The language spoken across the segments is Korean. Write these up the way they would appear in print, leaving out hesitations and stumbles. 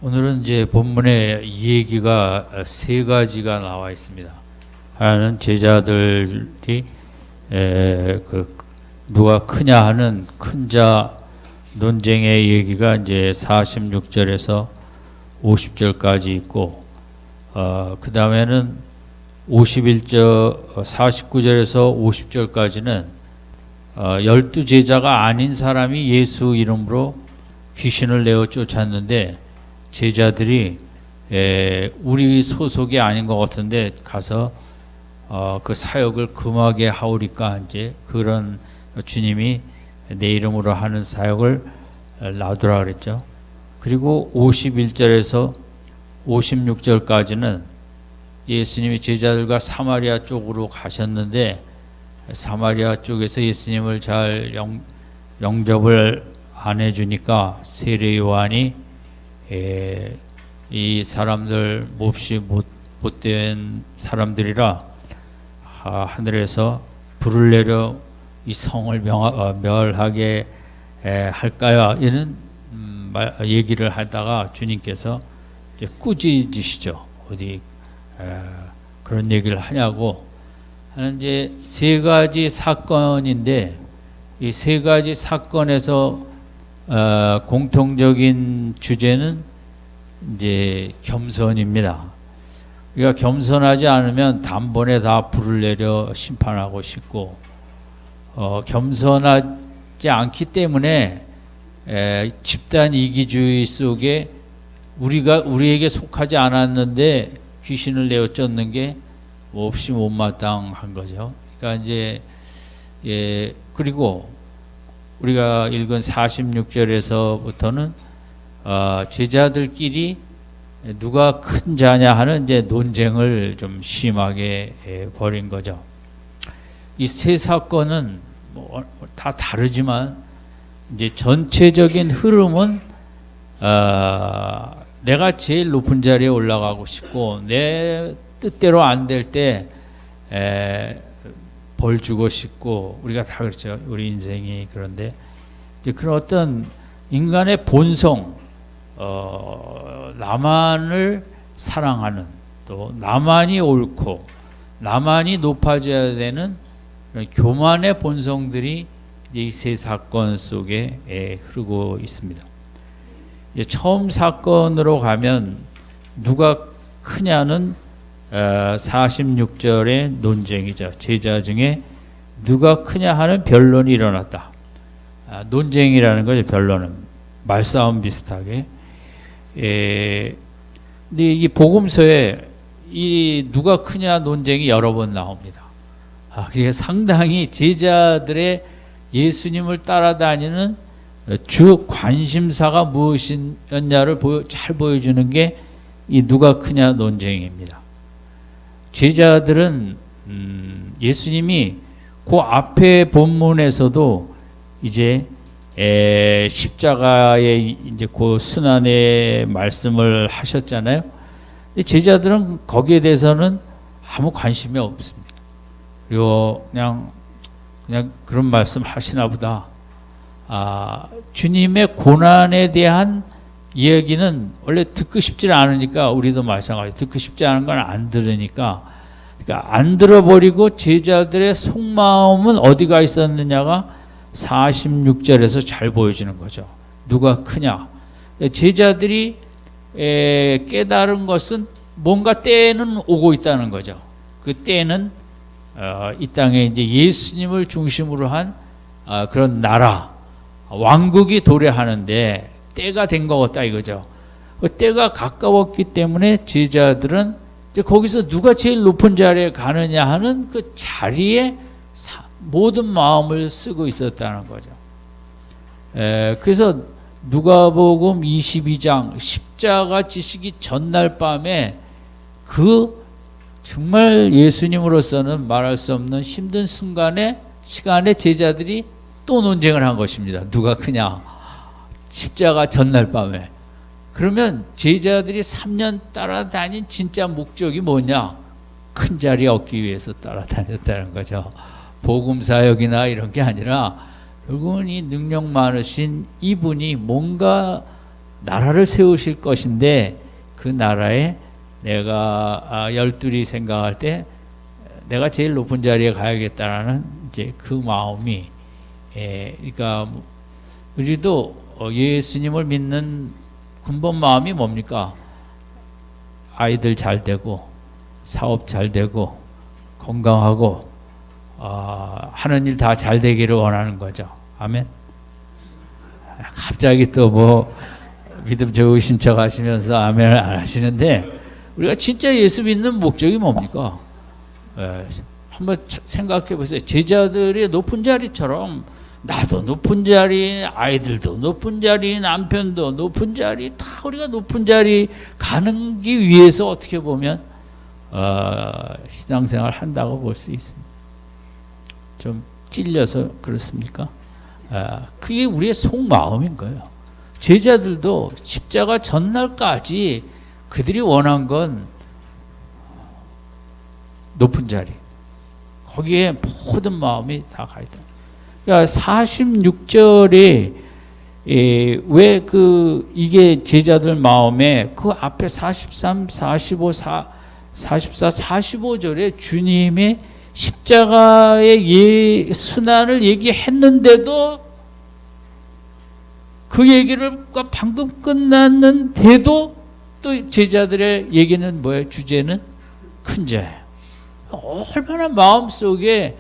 오늘은 이제 본문에 이 얘기가 세 가지가 나와 있습니다. 하나는 제자들이 누가 크냐 하는 큰 자 논쟁의 얘기가 이제 46절에서 50절까지 있고, 그 다음에는 49절에서 50절까지는 12제자가 아닌 사람이 예수 이름으로 귀신을 내어 쫓았는데, 제자들이 우리 소속이 아닌 것 같은데 가서 그 사역을 금하게 하오리까, 이제 그런 주님이 내 이름으로 하는 사역을 놔두라 그랬죠. 그리고 51절에서 56절까지는 예수님이 제자들과 사마리아 쪽으로 가셨는데, 사마리아 쪽에서 예수님을 잘 영접을 안 해주니까 세례 요한이 이 사람들 몹시 못된 사람들이라 하늘에서 불을 내려 이 성을 멸하게 할까요? 이런 얘기를 하다가 주님께서 이제 꾸짖으시죠. 어디 그런 얘기를 하냐고 하는 이제 세 가지 사건인데, 이 세 가지 사건에서 공통적인 주제는 이제 겸손입니다. 우리가 겸손하지 않으면 단번에 다 불을 내려 심판하고 싶고, 겸손하지 않기 때문에 집단 이기주의 속에 우리에게 속하지 않았는데 귀신을 내어 쫓는 게 몹시 못마땅한 거죠. 그러니까 이제 그리고 우리가 읽은 46절에서부터는 제자들끼리 누가 큰 자냐 하는 이제 논쟁을 좀 심하게 벌인 거죠. 이 세 사건은 다 다르지만 이제 전체적인 흐름은 내가 제일 높은 자리에 올라가고 싶고 내 뜻대로 안 될 때 벌 주고 싶고, 우리가 다 그렇죠. 우리 인생이. 그런데 이제 그런 어떤 인간의 본성, 나만을 사랑하는, 또 나만이 옳고 나만이 높아져야 되는 교만의 본성들이 이 세 사건 속에 흐르고 있습니다. 이제 처음 사건으로 가면 누가 크냐는 46절의 논쟁이죠. 제자 중에 누가 크냐 하는 변론이 일어났다. 논쟁이라는 거죠. 변론은 말싸움 비슷하게. 근데 이 복음서에 이 누가 크냐 논쟁이 여러 번 나옵니다. 그게 상당히 제자들의 예수님을 따라다니는 주 관심사가 무엇이었냐를 잘 보여주는 게 이 누가 크냐 논쟁입니다. 제자들은 예수님이 그 앞에 본문에서도 이제 십자가의 이제 그 순환의 말씀을 하셨잖아요. 근데 제자들은 거기에 대해서는 아무 관심이 없습니다. 그리고 그냥 그런 말씀 하시나 보다. 주님의 고난에 대한 이야기는 원래 듣고 싶지 않으니까, 우리도 마찬가지 듣고 싶지 않은 건 안 들으니까, 그러니까 안 들어버리고 제자들의 속마음은 어디가 있었느냐가 46절에서 잘 보여지는 거죠. 누가 크냐. 제자들이 깨달은 것은 뭔가 때는 오고 있다는 거죠. 그 때는 이 땅에 이제 예수님을 중심으로 한 그런 나라, 왕국이 도래하는데 때가 된 것 같다 이거죠. 그 때가 가까웠기 때문에 제자들은 이제 거기서 누가 제일 높은 자리에 가느냐 하는 그 자리에 모든 마음을 쓰고 있었다는 거죠. 그래서 누가복음 22장 십자가 지시기 전날 밤에 그 정말 예수님으로서는 말할 수 없는 힘든 시간에 제자들이 또 논쟁을 한 것입니다. 누가 크냐. 십자가 전날 밤에. 그러면 제자들이 3년 따라다닌 진짜 목적이 뭐냐? 큰 자리 얻기 위해서 따라다녔다는 거죠. 복음 사역이나 이런 게 아니라 결국은 이 능력 많으신 이분이 뭔가 나라를 세우실 것인데 그 나라에 내가 열둘이 생각할 때 내가 제일 높은 자리에 가야겠다라는 이제 그 마음이 그러니까 우리도 예수님을 믿는 근본 마음이 뭡니까? 아이들 잘 되고 사업 잘 되고 건강하고 하는 일 다 잘 되기를 원하는 거죠. 아멘. 갑자기 또 뭐 믿음 좋으신 척 하시면서 아멘을 안 하시는데 우리가 진짜 예수 믿는 목적이 뭡니까? 한번 생각해 보세요. 제자들이 높은 자리처럼 나도 높은 자리, 아이들도 높은 자리, 남편도 높은 자리, 다 우리가 높은 자리 가는 기 위해서 어떻게 보면 신앙생활 한다고 볼 수 있습니다. 좀 찔려서 그렇습니까? 그게 우리의 속마음인 거예요. 제자들도 십자가 전날까지 그들이 원한 건 높은 자리, 거기에 모든 마음이 다 가 있다. 그러니까 46절에 왜 이게 제자들 마음에 그 앞에 43, 45, 44, 45절에 주님의 십자가의 순환을 얘기했는데도 그 얘기를 방금 끝났는데도 또 제자들의 얘기는 뭐예요? 주제는 큰 자예요. 얼마나 마음속에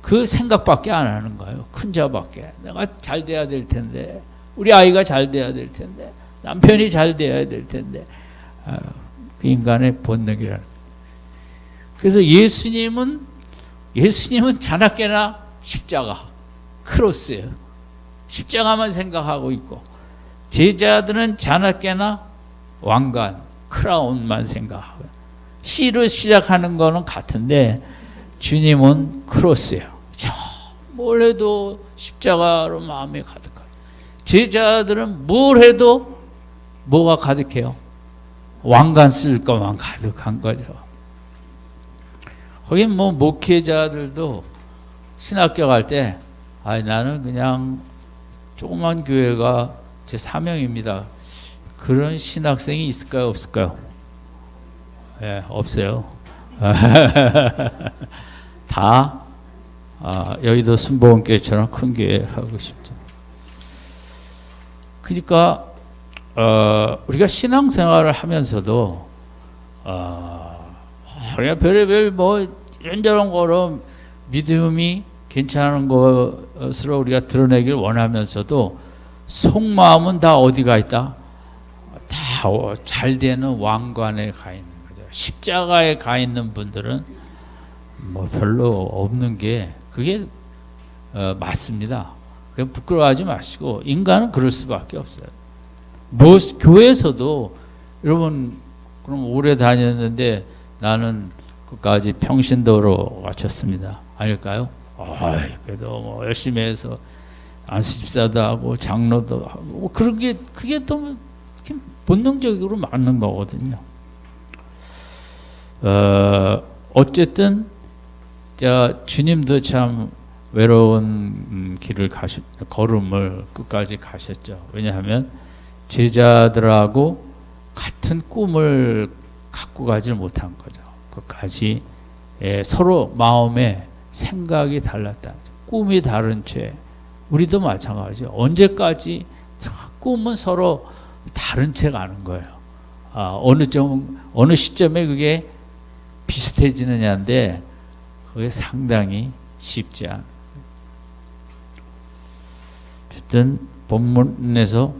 그 생각밖에 안 하는 거예요. 큰 자밖에. 내가 잘 돼야 될 텐데, 우리 아이가 잘 돼야 될 텐데, 남편이 잘 돼야 될 텐데, 그 인간의 본능이라는. 그래서 예수님은 자나깨나 십자가, 크로스예요. 십자가만 생각하고 있고, 제자들은 자나깨나 왕관, 크라운만 생각하고, C로 시작하는 거는 같은데 주님은 크로스예요. 뭘 해도 십자가로 마음이 가득하고, 제자들은 뭘 해도 뭐가 가득해요? 왕관 쓸 것만 가득한 거죠. 거긴 뭐 목회자들도 신학교 갈 때 나는 그냥 조그만 교회가 제 사명입니다. 그런 신학생이 있을까요? 없을까요? 예, 없어요. 다 여의도 순복음교회처럼 큰 교회 하고 싶죠. 그러니까 우리가 신앙생활을 하면서도 우리가 별의별 뭐 이런저런 거로 믿음이 괜찮은 것으로 우리가 드러내길 원하면서도 속마음은 다 어디가 있다? 다 잘 되는 왕관에 가 있는 거죠. 십자가에 가 있는 분들은 뭐 별로 없는 게 그게 맞습니다. 그냥 부끄러워하지 마시고, 인간은 그럴 수밖에 없어요. 뭐 교회에서도 여러분 그럼 오래 다녔는데 나는 끝까지 평신도로 마쳤습니다. 아닐까요? 그래도 뭐 열심히 해서 안수집사도 하고 장로도 하고 뭐 그런 게 그게 또 본능적으로 맞는 거거든요. 어쨌든 주님도 참 외로운 길을 걸음을 끝까지 가셨죠. 왜냐하면 제자들하고 같은 꿈을 갖고 가지 못한 거죠. 끝까지 서로 마음의 생각이 달랐다. 꿈이 다른 채 우리도 마찬가지죠. 언제까지 꿈은 서로 다른 채 가는 거예요. 어느 시점에 그게 비슷해지느냐인데 그게 상당히 쉽지 않아요. 어쨌든 본문에서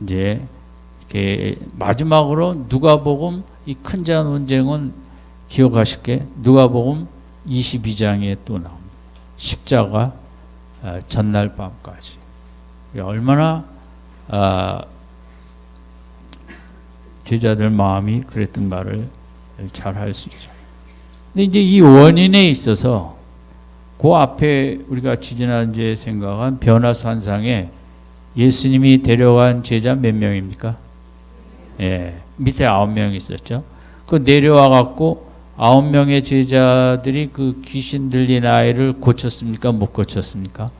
이제 이렇게 마지막으로 누가복음 이 큰 자 논쟁은 기억하실게. 누가복음 22장에 또 나옵니다. 십자가 전날 밤까지. 얼마나 제자들 마음이 그랬던가를 잘 알 수 있죠. 근데 이제 이 원인에 있어서 그 앞에 우리가 지지난주에 생각한 변화산상에 예수님이 데려간 제자 몇 명입니까? 예, 밑에 9명 있었죠. 그 내려와 갖고 9명의 제자들이 그 귀신 들린 아이를 고쳤습니까? 못 고쳤습니까?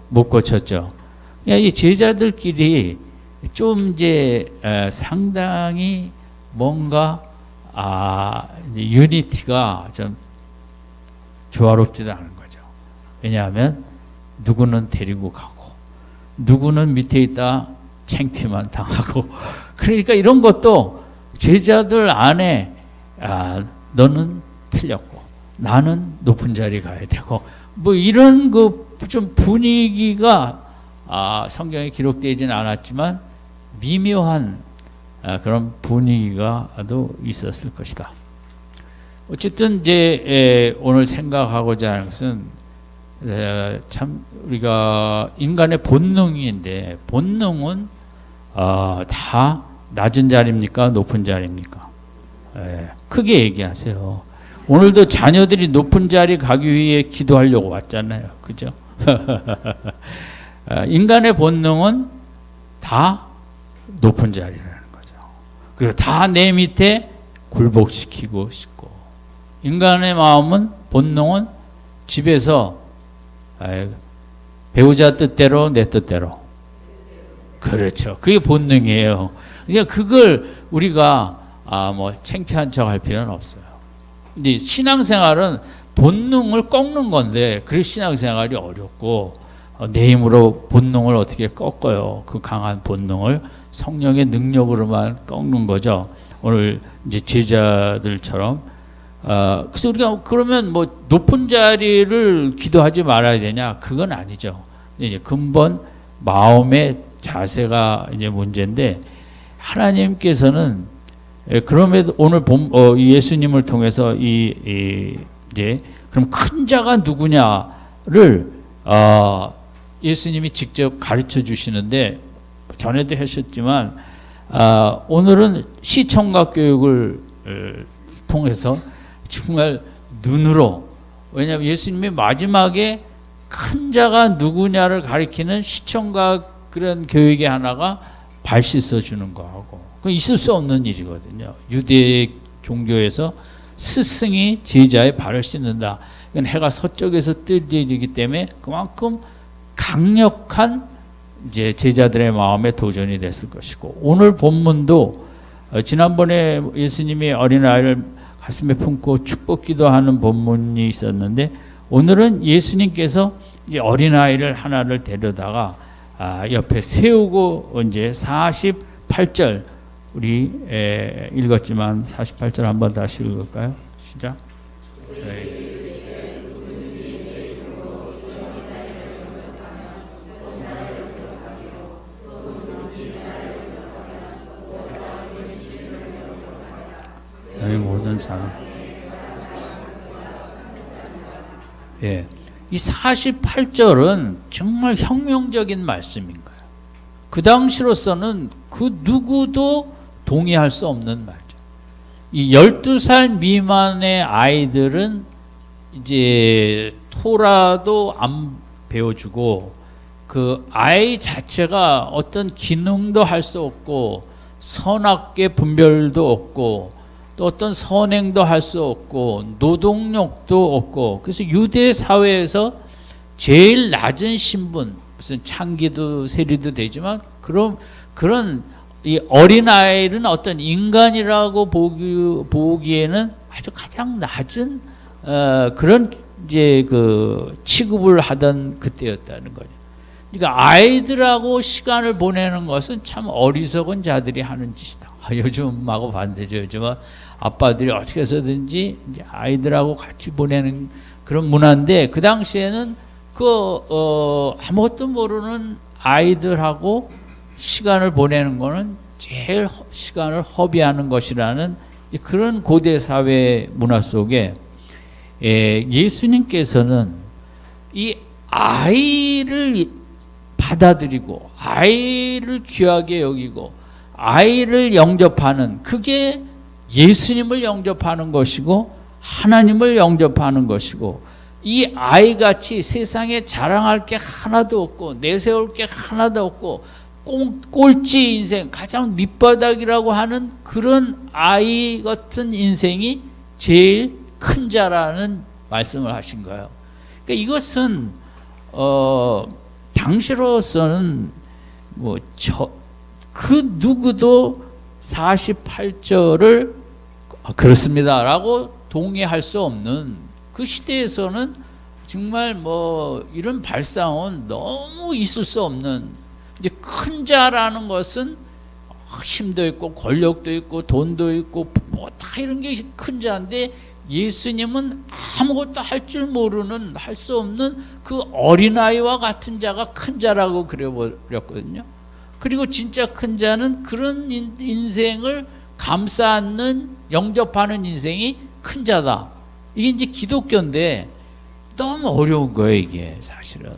못 고쳤죠. 이 제자들끼리 좀 이제 상당히 뭔가 이제 유니티가 좀 조화롭지도 않은 거죠. 왜냐하면 누구는 데리고 가고 누구는 밑에 있다 창피만 당하고 그러니까 이런 것도 제자들 안에 너는 틀렸고 나는 높은 자리 가야 되고 뭐 이런 그 좀 분위기가 성경에 기록되지는 않았지만 미묘한 그런 분위기가도 있었을 것이다. 어쨌든 이제 오늘 생각하고자 하는 것은 참 우리가 인간의 본능인데 본능은 다 낮은 자리입니까? 높은 자리입니까? 크게 얘기하세요. 오늘도 자녀들이 높은 자리 가기 위해 기도하려고 왔잖아요. 그죠? 인간의 본능은 다 높은 자리라는 거죠. 그리고 다 내 밑에 굴복시키고 싶고 인간의 마음은 본능은 집에서 배우자 뜻대로 내 뜻대로 그렇죠. 그게 본능이에요. 그러니까 그걸 우리가 뭐 창피한 척 할 필요는 없어요. 근데 신앙생활은 본능을 꺾는 건데 그 신앙생활이 어렵고 내 힘으로 본능을 어떻게 꺾어요? 그 강한 본능을 성령의 능력으로만 꺾는 거죠. 오늘 이제 제자들처럼 그래서 우리가 그러면 뭐 높은 자리를 기도하지 말아야 되냐? 그건 아니죠. 이제 근본 마음의 자세가 이제 문제인데 하나님께서는 그럼에도 오늘 예수님을 통해서 이제 그럼 큰 자가 누구냐를 예수님이 직접 가르쳐 주시는데 전에도 하셨지만 오늘은 시청각 교육을 통해서 정말 눈으로 왜냐하면 예수님이 마지막에 큰 자가 누구냐를 가리키는 시청각 그런 교육의 하나가 발 씻어 주는 거하고 그 있을 수 없는 일이거든요. 유대 종교에서 스승이 제자의 발을 씻는다. 이건 해가 서쪽에서 뜰 일이기 때문에 그만큼 강력한 이제 제자들의 마음에 도전이 됐을 것이고 오늘 본문도 지난번에 예수님이 어린아이를 가슴에 품고 축복기도하는 본문이 있었는데 오늘은 예수님께서 이제 어린아이를 하나를 데려다가 옆에 세우고 이제 48절 우리 읽었지만 48절 한번 다시 읽을까요? 시작. 너희 모든 사람. 예. 이 48절은 정말 혁명적인 말씀인 거예요. 그 당시로서는 그 누구도 동의할 수 없는 말이죠. 이 12살 미만의 아이들은 이제 토라도 안 배워주고 그 아이 자체가 어떤 기능도 할 수 없고 선악계 분별도 없고 또 어떤 선행도 할 수 없고 노동력도 없고 그래서 유대 사회에서 제일 낮은 신분 무슨 창기도 세리도 되지만 그런 이 어린아이는 어떤 인간이라고 보기에는 아주 가장 낮은 그런 이제 그 취급을 하던 그때였다는 거죠. 그러니까 아이들하고 시간을 보내는 것은 참 어리석은 자들이 하는 짓이다. 요즘하고 반대죠. 요즘은 아빠들이 어떻게 해서든지 이제 아이들하고 같이 보내는 그런 문화인데 그 당시에는 아무것도 모르는 아이들하고 시간을 보내는 거는 제일 시간을 허비하는 것이라는 그런 고대 사회 문화 속에 예수님께서는 이 아이를 받아들이고 아이를 귀하게 여기고 아이를 영접하는 그게 예수님을 영접하는 것이고 하나님을 영접하는 것이고 이 아이같이 세상에 자랑할 게 하나도 없고 내세울 게 하나도 없고 꼴찌 인생 가장 밑바닥이라고 하는 그런 아이 같은 인생이 제일 큰 자라는 말씀을 하신 거예요. 그러니까 이것은 당시로서는 그 누구도 48절을 그렇습니다라고 동의할 수 없는 그 시대에서는 정말 뭐 이런 발상은 너무 있을 수 없는, 이제 큰 자라는 것은 힘도 있고 권력도 있고 돈도 있고 뭐 다 이런 게 큰 자인데, 예수님은 아무것도 할 줄 모르는, 할 수 없는 그 어린아이와 같은 자가 큰 자라고 그려버렸거든요. 그리고 진짜 큰 자는 그런 인생을 감싸 안는, 영접하는 인생이 큰 자다. 이게 이제 기독교인데 너무 어려운 거예요, 이게 사실은.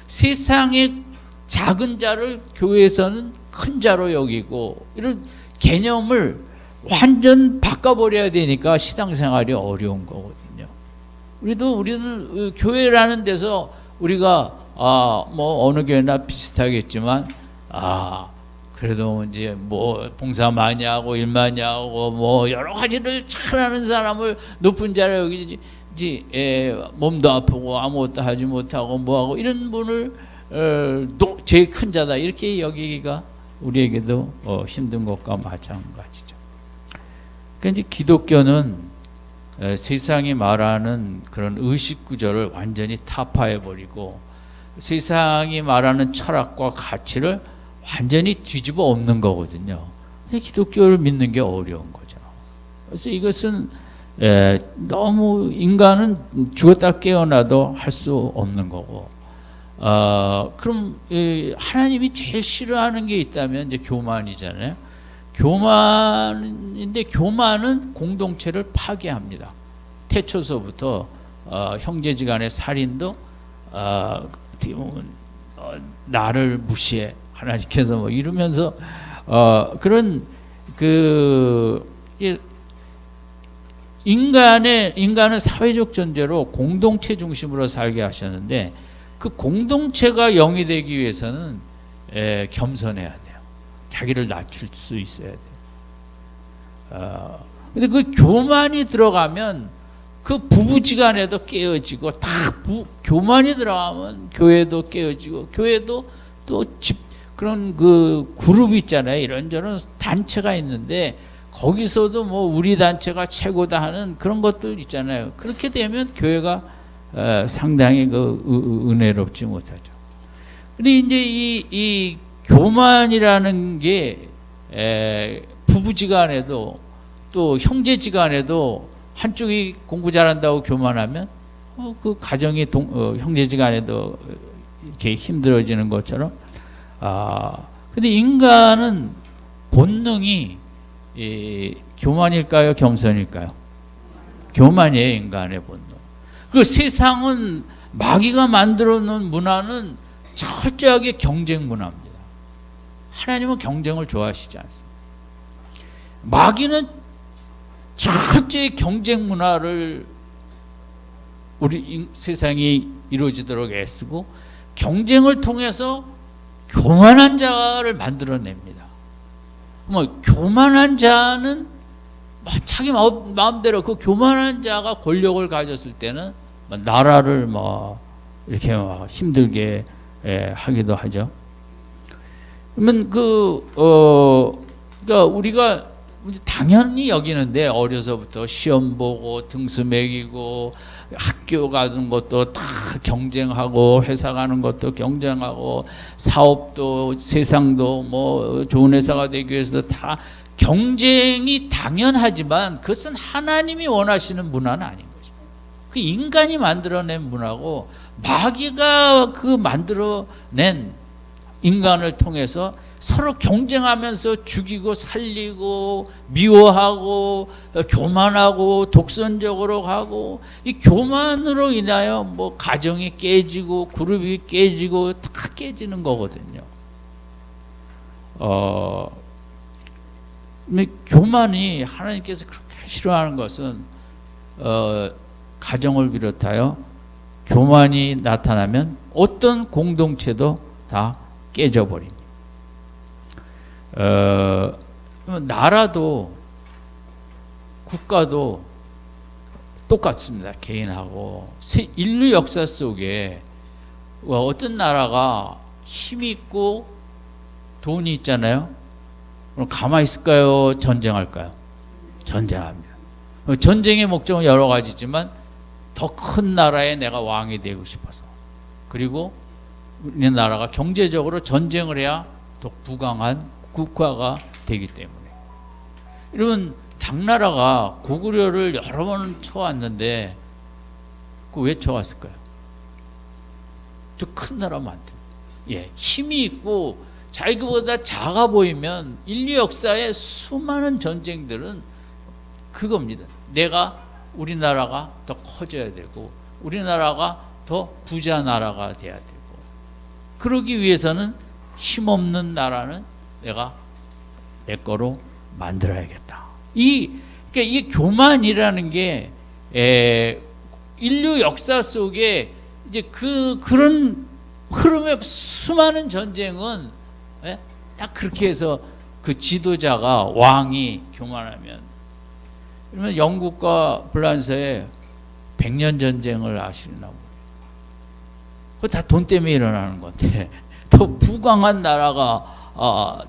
세상의 작은 자를 교회에서는 큰 자로 여기고, 이런 개념을 완전 바꿔버려야 되니까 신앙생활이 어려운 거거든요. 우리는 교회라는 데서 우리가 뭐 어느 교회나 비슷하겠지만, 그래도 이제 뭐 봉사 많이 하고 일 많이 하고 뭐 여러 가지를 잘하는 사람을 높은 자로 여기지, 몸도 아프고 아무것도 하지 못하고 뭐하고 이런 분을 제일 큰 자다 이렇게 여기기가 우리에게도 힘든 것과 마찬가지죠. 그러니까 이제 기독교는 세상이 말하는 그런 의식 구조를 완전히 타파해 버리고, 세상이 말하는 철학과 가치를 완전히 뒤집어 엎는 거거든요. 기독교를 믿는 게 어려운 거죠. 그래서 이것은 너무 인간은 죽었다 깨어나도 할 수 없는 거고, 그럼 하나님이 제일 싫어하는 게 있다면 이제 교만이잖아요. 교만인데, 교만은 공동체를 파괴합니다. 태초서부터 형제지간의 살인도 어떻게 보면 나를 무시해 하나님께서 뭐 이러면서 그런 인간은 사회적 존재로 공동체 중심으로 살게 하셨는데, 그 공동체가 영이 되기 위해서는 겸손해야 돼요. 자기를 낮출 수 있어야 돼요. 근데 그 교만이 들어가면 그 부부지간에도 깨어지고, 교만이 들어가면 교회도 깨어지고, 교회도 또 그런 그 그룹이 있잖아요. 이런저런 단체가 있는데 거기서도 뭐 우리 단체가 최고다 하는 그런 것들 있잖아요. 그렇게 되면 교회가 상당히 은혜롭지 못하죠. 근데 이제 이 교만이라는 게 부부지간에도 또 형제지간에도 한쪽이 공부 잘한다고 교만하면 그 가정이 형제지간에도 이렇게 힘들어지는 것처럼, 근데 인간은 본능이 교만일까요, 겸손일까요? 교만이에요, 인간의 본능. 그리고 세상은 마귀가 만들어 놓은 문화는 철저하게 경쟁 문화입니다. 하나님은 경쟁을 좋아하시지 않습니다. 마귀는 철저히 경쟁 문화를 우리 세상이 이루어지도록 애쓰고, 경쟁을 통해서 교만한 자를 만들어냅니다. 뭐 교만한 자는 자기 마음대로, 그 교만한 자가 권력을 가졌을 때는 나라를 이렇게 힘들게 하기도 하죠. 그러면 그러니까 우리가 당연히 여기는데, 어려서부터 시험 보고 등수 매기고 학교 가는 것도 다 경쟁하고, 회사 가는 것도 경쟁하고, 사업도 세상도 뭐 좋은 회사가 되기 위해서도 다 경쟁이 당연하지만, 그것은 하나님이 원하시는 문화는 아닌 거죠. 그 인간이 만들어낸 문화고, 마귀가 그 만들어낸 인간을 통해서 서로 경쟁하면서 죽이고 살리고 미워하고 교만하고 독선적으로 가고, 이 교만으로 인하여 뭐 가정이 깨지고 그룹이 깨지고 다 깨지는 거거든요. 근데 교만이 하나님께서 그렇게 싫어하는 것은 가정을 비롯하여 교만이 나타나면 어떤 공동체도 다 깨져버립니다. 나라도 국가도 똑같습니다. 개인하고. 인류 역사 속에 어떤 나라가 힘있고 돈이 있잖아요. 그럼 가만히 있을까요? 전쟁할까요? 전쟁합니다. 전쟁의 목적은 여러 가지지만 더 큰 나라에 내가 왕이 되고 싶어서, 그리고 우리나라가 경제적으로 전쟁을 해야 더 부강한 국가가 되기 때문에. 이러면 당나라가 고구려를 여러 번 쳐왔는데 그 왜 쳐왔을까요? 더 큰 나라 만들. 힘이 있고 자기보다 작아 보이면 인류 역사의 수많은 전쟁들은 그겁니다. 우리나라가 더 커져야 되고 우리나라가 더 부자 나라가 돼야 되고, 그러기 위해서는 힘없는 나라는 내가 내 거로 만들어야겠다. 그러니까 이 교만이라는 게 인류 역사 속에 이제 그런 흐름의 수많은 전쟁은 다 그렇게 해서 그 지도자가 왕이 교만하면, 그러면 영국과 프랑스의 100년 전쟁을 아시나 모르겠어요. 그거 다 돈 때문에 일어나는 건데 더 부강한 나라가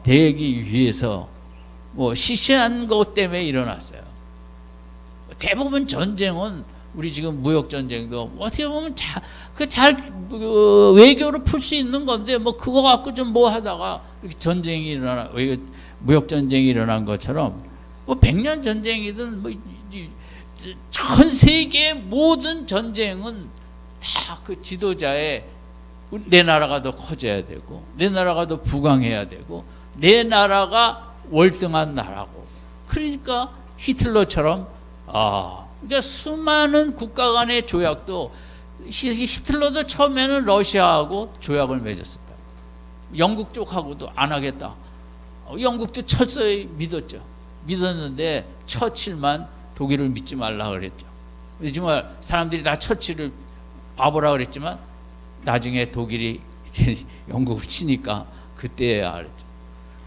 되기 위해서 시시한 것 때문에 일어났어요. 대부분 전쟁은 우리 지금 무역 전쟁도 어떻게 보면 외교로 풀 수 있는 건데 그거 갖고 좀 하다가 이렇게 전쟁이 일어나, 무역 전쟁이 일어난 것처럼 100년 전쟁이든 전 세계의 모든 전쟁은 다 그 지도자의 내 나라가 더 커져야 되고 내 나라가 더 부강해야 되고 내 나라가 월등한 나라고. 그러니까 히틀러처럼 그러니까 수많은 국가 간의 조약도, 히틀러도 처음에는 러시아하고 조약을 맺었습니다. 영국 쪽하고도 안 하겠다. 영국도 철저히 믿었는데 처칠만 독일을 믿지 말라 그랬죠. 정말 사람들이 다 처칠을 바보라 그랬지만 나중에 독일이 영국을 치니까 그때야 알았죠.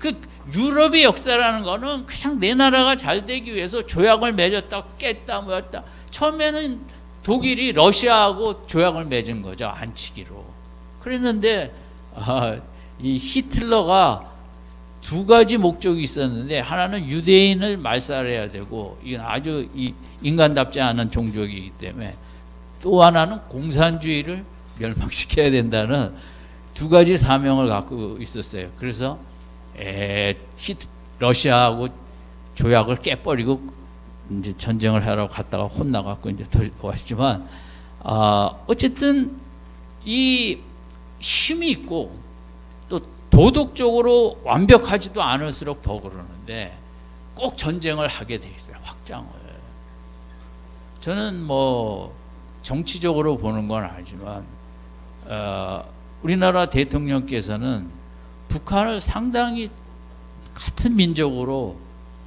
그 유럽의 역사라는 거는 그냥 내 나라가 잘 되기 위해서 조약을 맺었다 깼다 뭐였다. 처음에는 독일이 러시아하고 조약을 맺은 거죠, 안치기로. 그랬는데 이 히틀러가 두 가지 목적이 있었는데, 하나는 유대인을 말살해야 되고, 이건 아주 인간답지 않은 종족이기 때문에, 또 하나는 공산주의를 멸망시켜야 된다는 두 가지 사명을 갖고 있었어요. 그래서 러시아하고 조약을 깨버리고 이제 전쟁을 하러 갔다가 혼나갖고 이제 왔지만, 어쨌든 이 힘이 있고 또 도덕적으로 완벽하지도 않을수록 더 그러는데 꼭 전쟁을 하게 돼 있어요. 확장을. 저는 정치적으로 보는 건 아니지만 우리나라 대통령께서는 북한을 상당히 같은 민족으로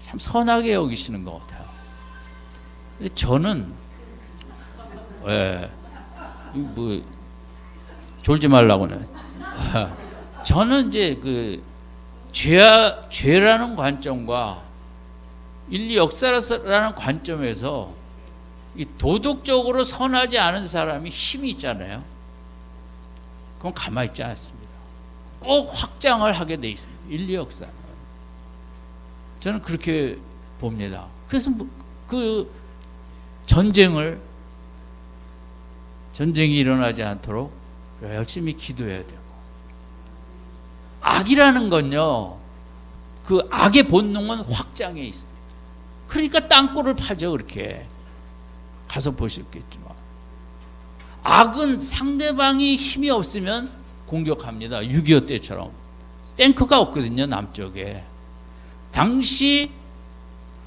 참 선하게 여기시는 것 같아요. 근데 저는 졸지 말라고는 저는 이제 그 죄라는 관점과 인류 역사라는 관점에서 이 도덕적으로 선하지 않은 사람이 힘이 있잖아요. 그건 가만히 있지 않습니다. 꼭 확장을 하게 돼 있습니다. 인류 역사는. 저는 그렇게 봅니다. 그래서 그 전쟁이 일어나지 않도록 열심히 기도해야 되고, 악이라는 건요, 그 악의 본능은 확장해 있습니다. 그러니까 땅굴을 파죠. 그렇게 가서 보셨겠지만, 악은 상대방이 힘이 없으면 공격합니다. 6.25 때처럼. 탱크가 없거든요, 남쪽에. 당시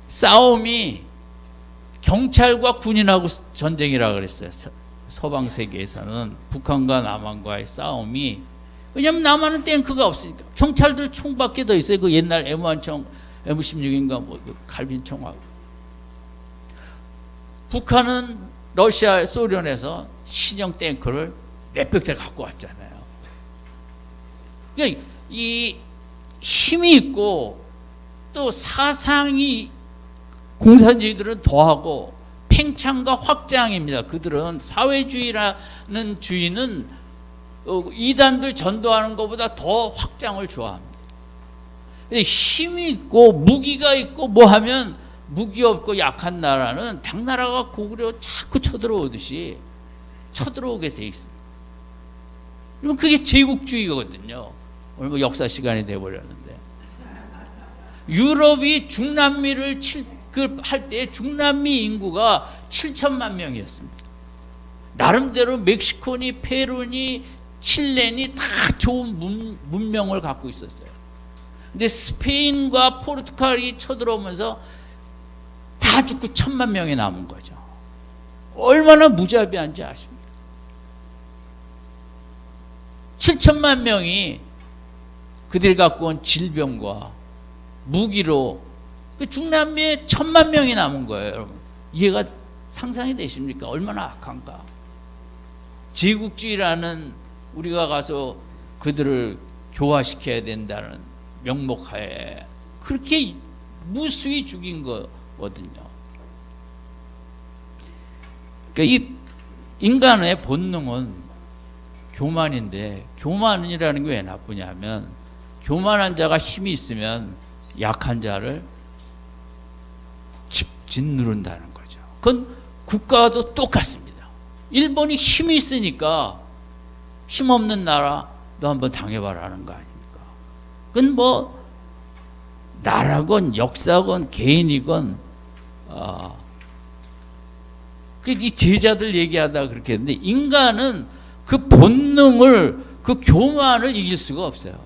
싸움이 경찰과 군인하고 전쟁이라 그랬어요. 서방 세계에서는 북한과 남한과의 싸움이, 왜냐하면 남한은 탱크가 없으니까. 경찰들 총밖에 더 있어요. 그 옛날 M1총, M16인가 그 갈빈총하고. 북한은 러시아, 소련에서 신형 탱크를 몇백 대 갖고 왔잖아요. 그러니까 이 힘이 있고 또 사상이, 공산주의들은 더하고 팽창과 확장입니다. 그들은 사회주의라는 주의는 이단들 전도하는 것보다 더 확장을 좋아합니다. 힘이 있고 무기가 있고 뭐 하면 무기 없고 약한 나라는 당나라가 고구려 자꾸 쳐들어오듯이 쳐들어오게 돼 있습니다. 그럼 그게 제국주의거든요. 오늘 뭐 역사 시간이 돼버렸는데 유럽이 중남미를 할 때 중남미 인구가 7천만 명이었습니다. 나름대로 멕시코니 페루니 칠레니 다 좋은 문명을 갖고 있었어요. 근데 스페인과 포르투갈이 쳐들어오면서 다 죽고 1,000만 명이 남은 거죠. 얼마나 무자비한지 아십니까? 7천만 명이 그들이 갖고 온 질병과 무기로 중남미에 1,000만 명이 남은 거예요. 여러분 이해가 상상이 되십니까? 얼마나 악한가. 제국주의라는 우리가 가서 그들을 교화시켜야 된다는 명목하에 그렇게 무수히 죽인 거거든요. 그러니까 이 인간의 본능은 교만인데 교만이라는 게 왜 나쁘냐면 교만한 자가 힘이 있으면 약한 자를 짓누른다는 거죠. 그건 국가도 똑같습니다. 일본이 힘이 있으니까 힘없는 나라 너 한번 당해봐라는 거 아닙니까? 그건 뭐 나라건 역사건 개인이건 이 제자들 얘기하다 그렇게 했는데 인간은 그 본능을 그 교만을 이길 수가 없어요.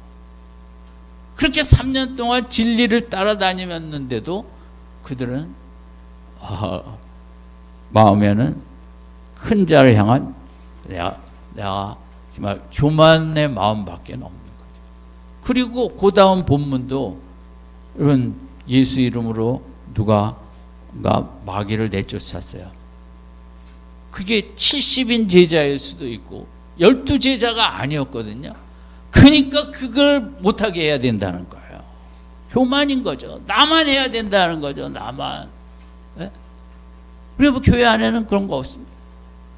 그렇게 3년 동안 진리를 따라다니면는데도 그들은 마음에는 큰 자를 향한 내가 정말 교만의 마음밖에 없는 거죠. 그리고 그 다음 본문도 이런 예수 이름으로 누가 마귀를 내쫓았어요. 그게 70인 제자일 수도 있고 12제자가 아니었거든요. 그러니까 그걸 못하게 해야 된다는 거예요. 교만인 거죠. 나만 해야 된다는 거죠. 나만. 네? 우리 뭐 교회 안에는 그런 거 없습니다.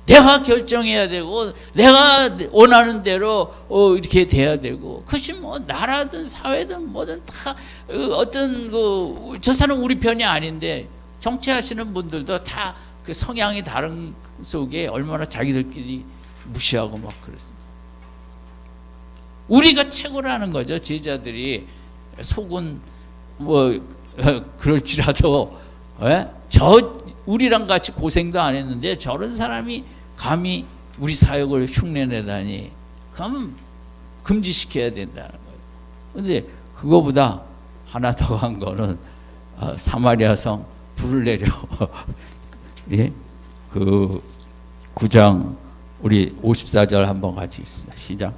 내가 결정해야 되고 내가 원하는 대로 이렇게 돼야 되고 그것이 뭐 나라든 사회든 뭐든 다 어떤 저 사람 우리 편이 아닌데 정치하시는 분들도 다 그 성향이 다른 속에 얼마나 자기들끼리 무시하고 막 그랬습니다. 우리가 최고라는 거죠. 제자들이 속은 뭐 그럴지라도 우리랑 같이 고생도 안 했는데 저런 사람이 감히 우리 사역을 흉내내다니 그럼 금지시켜야 된다는 거예요. 그런데 그거보다 하나 더 간 거는 사마리아 성 불을 내려 예? 그 9장 우리 54절 한번 같이 있습니다. 시작.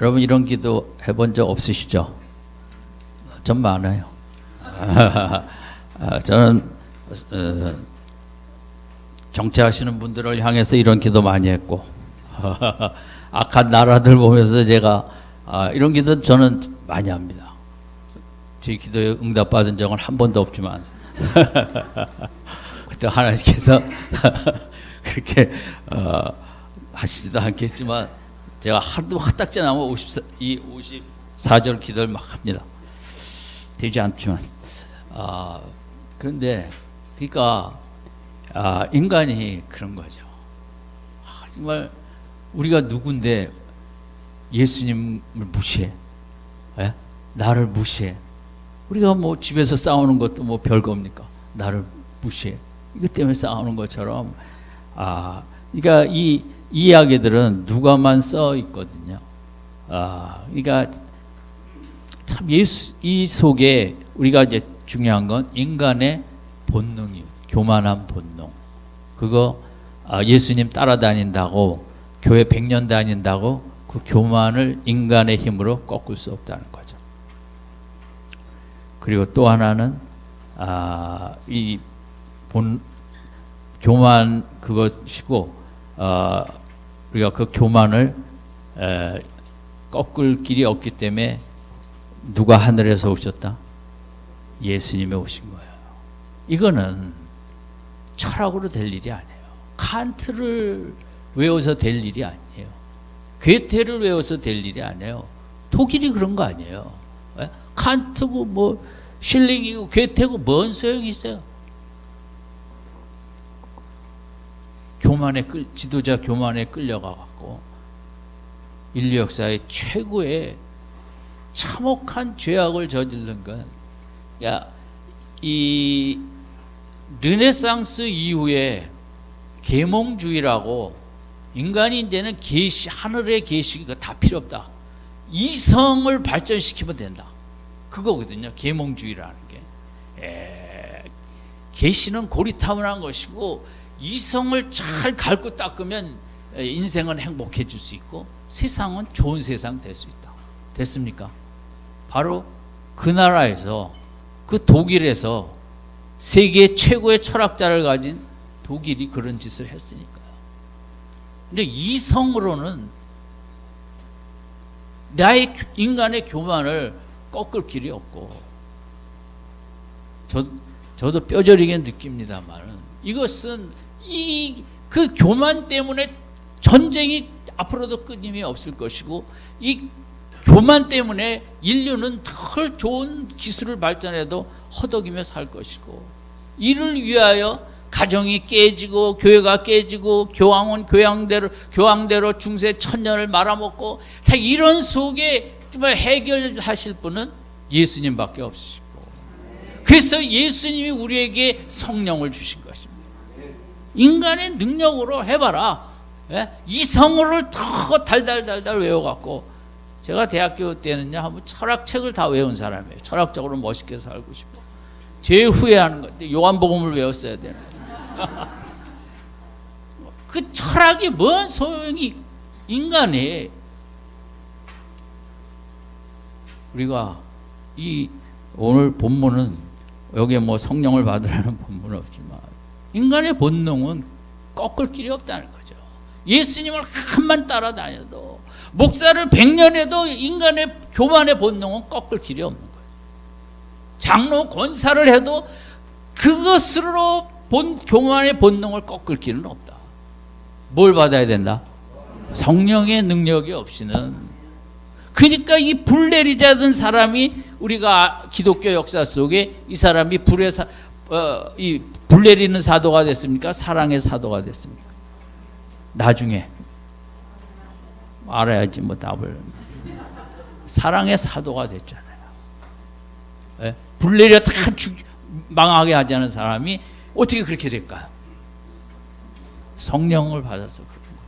여러분 이런 기도 해본 적 없으시죠? 전 많아요. 저는 정치하시는 분들을 향해서 이런 기도 많이 했고 악한 나라들 보면서 제가 이런 기도 저는 많이 합니다. 제 기도에 응답받은 적은 한 번도 없지만 그때 하나님께서 그렇게 하시지도 않겠지만 제가 하도 화딱지 나면 54절 기도를 막 합니다. 되지 않지만 그런데 그러니까 인간이 그런 거죠. 정말 우리가 누군데 예수님을 무시해? 예? 나를 무시해? 우리가 뭐 집에서 싸우는 것도 뭐 별겁니까? 나를 무시해? 이것 때문에 싸우는 것처럼 그러니까 이 이야기들은 누가만 써 있거든요. 그러니까 참 이 속에 우리가 이제 중요한 건 인간의 본능이 교만한 본능. 그거 예수님 따라다닌다고 교회 100년 다닌다고 그 교만을 인간의 힘으로 꺾을 수 없다는 거죠. 그리고 또 하나는 이 교만 그것이고 우리가 그 교만을 꺾을 길이 없기 때문에 누가 하늘에서 오셨다? 예수님이 오신 거예요. 이거는 철학으로 될 일이 아니에요. 칸트를 외워서 될 일이 아니에요. 괴테를 외워서 될 일이 아니에요. 독일이 그런 거 아니에요. 칸트고 뭐 실링이고 괴테고 뭔 소용이 있어요. 지도자 교만에 끌려가 갖고 인류 역사의 최고의 참혹한 죄악을 저지른 건, 이 르네상스 이후에 계몽주의라고, 인간이 이제는 하늘의 계시 다 필요 없다. 이성을 발전시키면 된다. 그거거든요. 계몽주의라는 게. 계시는 고리타분한 것이고 이성을 잘 갈고 닦으면 인생은 행복해질 수 있고 세상은 좋은 세상 될 수 있다. 됐습니까? 바로 그 나라에서, 그 독일에서 세계 최고의 철학자를 가진 독일이 그런 짓을 했으니까요. 근데 이성으로는 나의 인간의 교만을 꺾을 길이 없고, 저도 뼈저리게 느낍니다만 이것은 그 교만 때문에 전쟁이 앞으로도 끊임이 없을 것이고, 이 교만 때문에 인류는 덜 좋은 기술을 발전해도 허덕이며 살 것이고, 이를 위하여 가정이 깨지고 교회가 깨지고 교황은 교황대로 중세 천년을 말아먹고, 자, 이런 속에 정말 해결하실 분은 예수님밖에 없으시고, 그래서 예수님이 우리에게 성령을 주신 것입니다. 인간의 능력으로 해봐라. 이성어를 더 달달달달 외워갖고, 제가 대학교 때는요, 한번 철학책을 다 외운 사람이에요. 철학적으로 멋있게 살고 싶어. 제일 후회하는 건데 요한복음을 외웠어야 되는데. 그 철학이 뭔 소용이, 인간이. 우리가 이 오늘 본문은 여기에 뭐 성령을 받으라는 본문은 없지만 인간의 본능은 꺾을 길이 없다는 거죠. 예수님을 한만 따라다녀도, 목사를 100년 해도 인간의 교만의 본능은 꺾을 길이 없는 거예요. 장로 권사를 해도 그것으로 교만의 본능을 꺾을 길은 없다. 뭘 받아야 된다? 성령의 능력이 없이는. 그러니까 이 불내리자던 사람이, 우리가 기독교 역사 속에 이 사람이 이 불내리는 사도가 됐습니까? 사랑의 사도가 됐습니까? 나중에 알아야지 뭐 답을. 사랑의 사도가 됐잖아요. 불내려 다 망하게 하지 않은 사람이 어떻게 그렇게 될까요? 성령을 받아서 그런 거예요.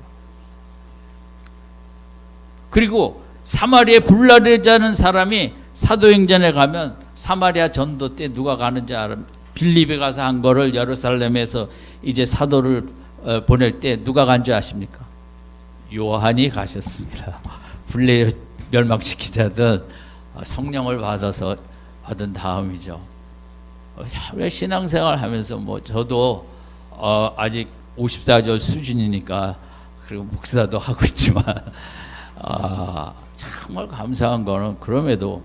그리고 사마리아에 불내리자는 사람이 사도행전에 가면, 사마리아 전도 때 누가 가는지 알아요? 빌립에 가서 한 거를 예루살렘에서 이제 사도를 보낼 때 누가 간 줄 아십니까? 요한이 가셨습니다. 불내려 멸망시키자든 성령을 받아서 받은 다음이죠. 신앙생활 하면서 뭐 저도 아직 54절 수준이니까, 그리고 목사도 하고 있지만 정말 감사한 거는, 그럼에도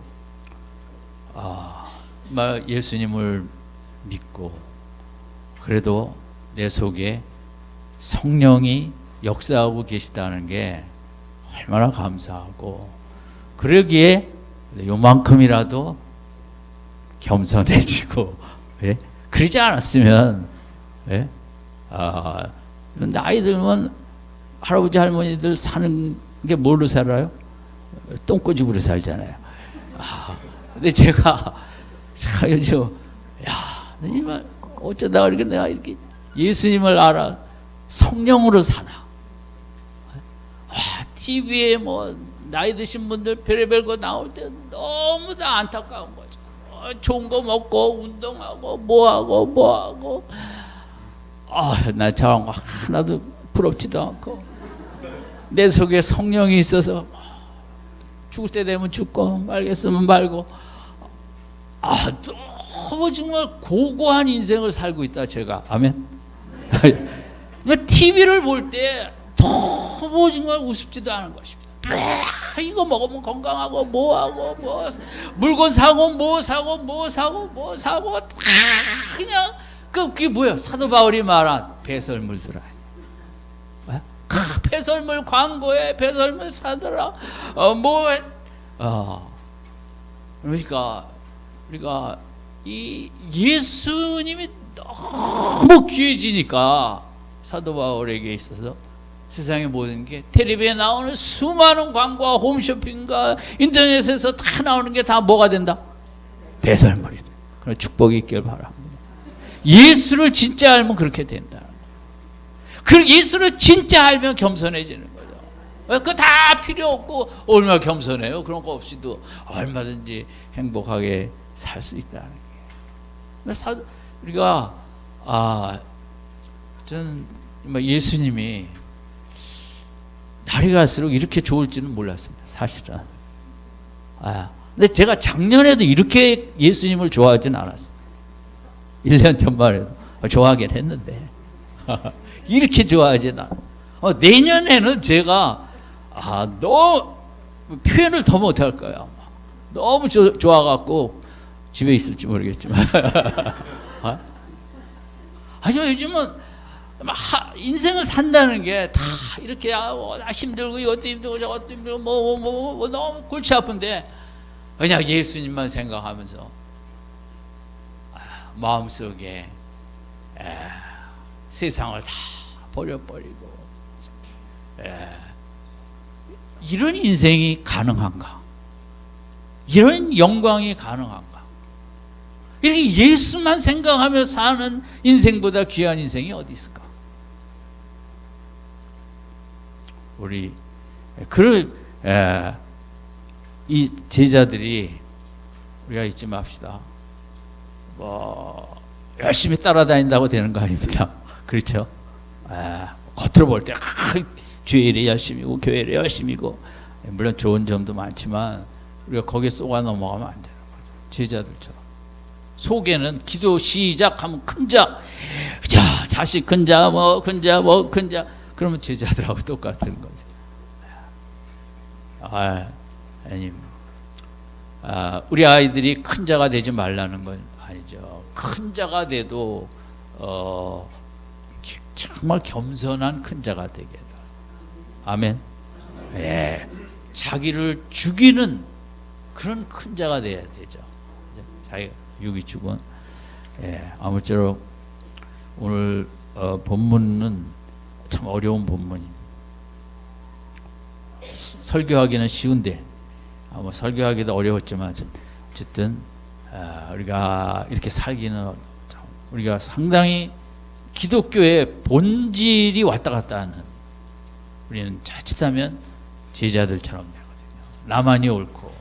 예수님을 믿고 그래도 내 속에 성령이 역사하고 계시다는 게 얼마나 감사하고, 그러기에 요만큼이라도 겸손해지고, 그러지 않았으면, 나이 들면 할아버지 할머니들 사는 게 뭘로 살아요? 똥꼬집으로 살잖아요. 근데 제가 요즘 정말 어쩌다가 이렇게 내가 이렇게 예수님을 알아 성령으로 사나. TV에 뭐 나이 드신 분들 별의별 거 나올 때 너무 다 안타까운 거죠. 좋은 거 먹고 운동하고 뭐하고 나 저런 거 하나도 부럽지도 않고, 내 속에 성령이 있어서 죽을 때 되면 죽고 말겠으면 말고, 너무 정말 고고한 인생을 살고 있다 제가. 아멘. TV를 볼 때 너무 정말 우습지도 않은 것입니다. 이거 먹으면 건강하고 뭐하고 물건 사고 뭐 사고 그냥 그게 뭐야? 사도 바울이 말한 배설물들아. 배설물 광고에 배설물 사더라. 그러니까 우리가 이 예수님이 너무 귀해지니까 사도 바울에게 있어서 세상의 모든 게 텔레비에 나오는 수많은 광고와 홈쇼핑과 인터넷에서 다 나오는 게 다 뭐가 된다? 배설물이다. 그런 축복이 있길 바랍니다. 예수를 진짜 알면 그렇게 된다. 그 예수를 진짜 알면 겸손해지는 거죠. 그거 다 필요 없고 얼마나 겸손해요. 그런 거 없이도 얼마든지 행복하게 살 수 있다는 게. 우리가 저는 예수님이 날이 갈수록 이렇게 좋을지는 몰랐습니다. 사실은. 근데 제가 작년에도 이렇게 예수님을 좋아하진 않았어요. 1년 전만 해도 좋아하긴 했는데 이렇게 좋아하진 않아요. 내년에는 제가 너무 표현을 더 못할 거예요. 아마. 너무 좋아갖고 집에 있을지 모르겠지만 하지만 요즘은 인생을 산다는 게 다 이렇게 힘들고 이것도 힘들고 저것도 힘들고 뭐 너무 골치 아픈데 그냥 예수님만 생각하면서 마음속에 세상을 다 버려버리고 이런 인생이 가능한가? 이런 영광이 가능한가? 이렇게 예수만 생각하며 사는 인생보다 귀한 인생이 어디 있을까? 우리 이 제자들이 우리가 잊지 맙시다. 열심히 따라다닌다고 되는 거 아닙니다. 그렇죠? 겉으로 볼 때 주의 일에 열심이고 교회 일에 열심이고 물론 좋은 점도 많지만 우리가 거기에 쏘가 넘어가면 안 되는 거죠. 제자들처럼 속에는 기도 시작하면 큰 자, 자식 큰 자, 큰 자, 큰 자, 그러면 제자들하고 똑같은 거죠. 아님, 우리 아이들이 큰 자가 되지 말라는 건 아니죠. 큰 자가 돼도 정말 겸손한 큰 자가 되게 해달라. 아멘. 자기를 죽이는 그런 큰 자가 돼야 되죠. 자기가 유기축은. 아무쪼록 오늘 본문은 참 어려운 본문입니다. 설교하기는 쉬운데 설교하기도 어려웠지만 어쨌든 우리가 이렇게 살기는 우리가 상당히 기독교의 본질이 왔다 갔다 하는 우리는 자칫하면 제자들처럼 되거든요. 나만이 옳고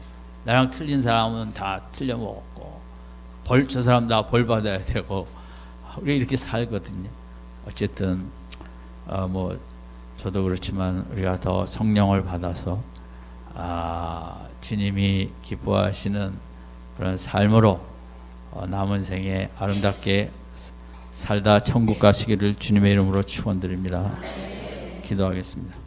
나랑 틀린 사람은 다 틀려먹었고 저 사람 다 벌 받아야 되고 우리가 이렇게 살거든요. 어쨌든 저도 그렇지만 우리가 더 성령을 받아서 주님이 기뻐하시는 그런 삶으로 남은 생에 아름답게 살다 천국 가시기를 주님의 이름으로 축원드립니다. 기도하겠습니다.